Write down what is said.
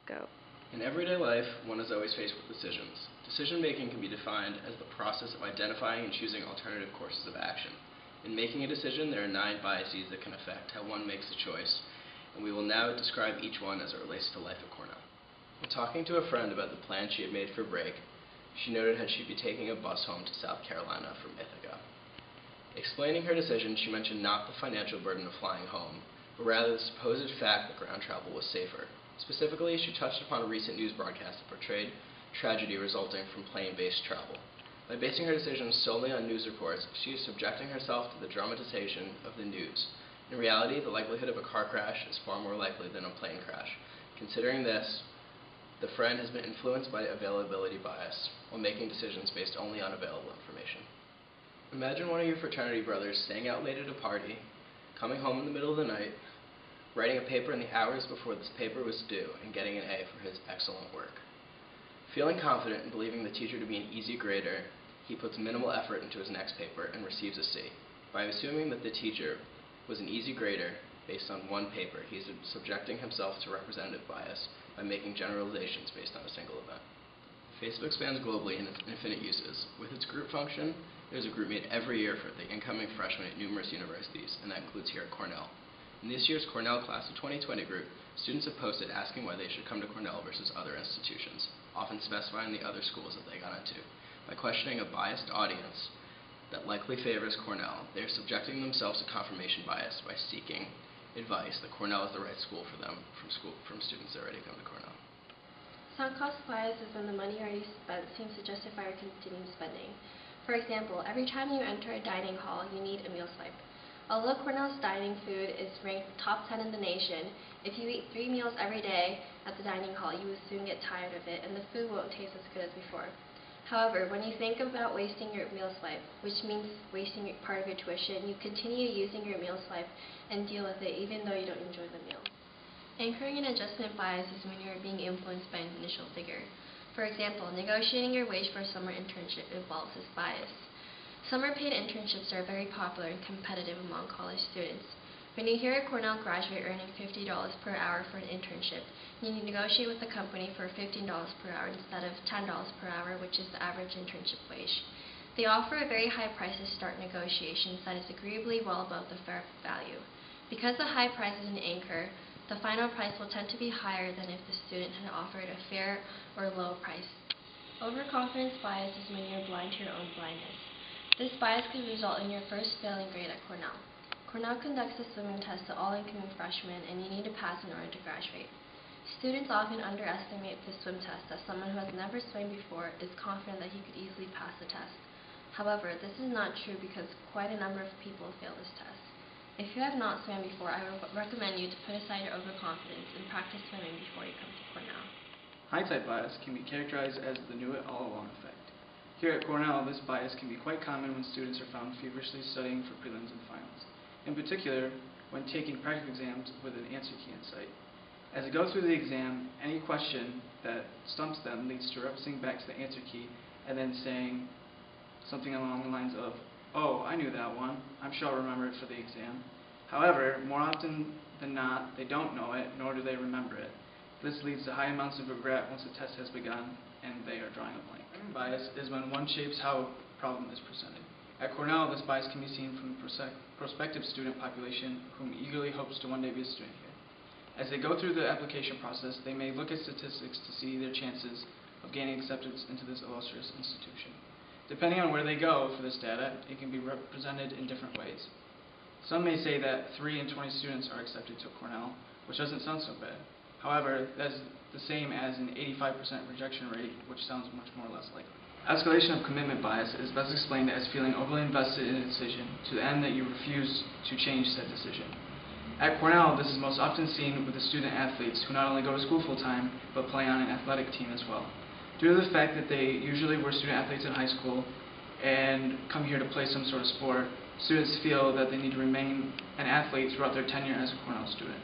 Go. In everyday life, one is always faced with decisions. Decision-making can be defined as the process of identifying and choosing alternative courses of action. In making a decision, there are 9 biases that can affect how one makes a choice, and we will now describe each one as it relates to life at Cornell. When talking to a friend about the plan she had made for break, she noted how she'd be taking a bus home to South Carolina from Ithaca. Explaining her decision, she mentioned not the financial burden of flying home, but rather the supposed fact that ground travel was safer. Specifically, she touched upon a recent news broadcast that portrayed tragedy resulting from plane-based travel. By basing her decision solely on news reports, she is subjecting herself to the dramatization of the news. In reality, the likelihood of a car crash is far more likely than a plane crash. Considering this, the friend has been influenced by availability bias while making decisions based only on available information. Imagine one of your fraternity brothers staying out late at a party, coming home in the middle of the night, writing a paper in the hours before this paper was due, and getting an A for his excellent work. Feeling confident and believing the teacher to be an easy grader, he puts minimal effort into his next paper and receives a C. By assuming that the teacher was an easy grader based on one paper, he is subjecting himself to representative bias by making generalizations based on a single event. Facebook spans globally in its infinite uses. With its group function, there's a group made every year for the incoming freshmen at numerous universities, and that includes here at Cornell. In this year's Cornell Class of 2020 group, students have posted asking why they should come to Cornell versus other institutions, often specifying the other schools that they got into. By questioning a biased audience that likely favors Cornell, they are subjecting themselves to confirmation bias by seeking advice that Cornell is the right school for them from students that already come to Cornell. Sunk cost bias is when the money already spent seems to justify your continued spending. For example, every time you enter a dining hall, you need a meal swipe. Although Cornell's dining food is ranked top 10 in the nation, if you eat 3 meals every day at the dining hall, you will soon get tired of it and the food won't taste as good as before. However, when you think about wasting your meal swipe, which means wasting part of your tuition, you continue using your meal swipe and deal with it even though you don't enjoy the meal. Anchoring an adjustment bias is when you are being influenced by an initial figure. For example, negotiating your wage for a summer internship involves this bias. Summer paid internships are very popular and competitive among college students. When you hear a Cornell graduate earning $50 per hour for an internship, you need to negotiate with the company for $15 per hour instead of $10 per hour, which is the average internship wage. They offer a very high price to start negotiations that is agreeably well above the fair value. Because the high price is an anchor, the final price will tend to be higher than if the student had offered a fair or low price. Overconfidence bias is when you're blind to your own blindness. This bias could result in your first failing grade at Cornell. Cornell conducts a swimming test to all incoming freshmen, and you need to pass in order to graduate. Students often underestimate the swim test, as someone who has never swum before is confident that he could easily pass the test. However, this is not true because quite a number of people fail this test. If you have not swam before, I would recommend you to put aside your overconfidence and practice swimming before you come to Cornell. Hindsight bias can be characterized as the knew-it-all-along effect. Here at Cornell, this bias can be quite common when students are found feverishly studying for prelims and finals, in particular when taking practical exams with an answer key in sight. As they go through the exam, any question that stumps them leads to referencing back to the answer key and then saying something along the lines of, "Oh, I knew that one. I'm sure I'll remember it for the exam." However, more often than not, they don't know it, nor do they remember it. This leads to high amounts of regret once the test has begun and they are drawing a blank. Bias is when one shapes how a problem is presented. At Cornell, this bias can be seen from the prospective student population whom eagerly hopes to one day be a student here. As they go through the application process, they may look at statistics to see their chances of gaining acceptance into this illustrious institution. Depending on where they go for this data, it can be represented in different ways. Some may say that 3 in 20 students are accepted to Cornell, which doesn't sound so bad. However, that's the same as an 85% rejection rate, which sounds much more or less likely. Escalation of commitment bias is best explained as feeling overly invested in a decision to the end that you refuse to change said decision. At Cornell, this is most often seen with the student athletes who not only go to school full-time, but play on an athletic team as well. Due to the fact that they usually were student athletes in high school and come here to play some sort of sport, students feel that they need to remain an athlete throughout their tenure as a Cornell student.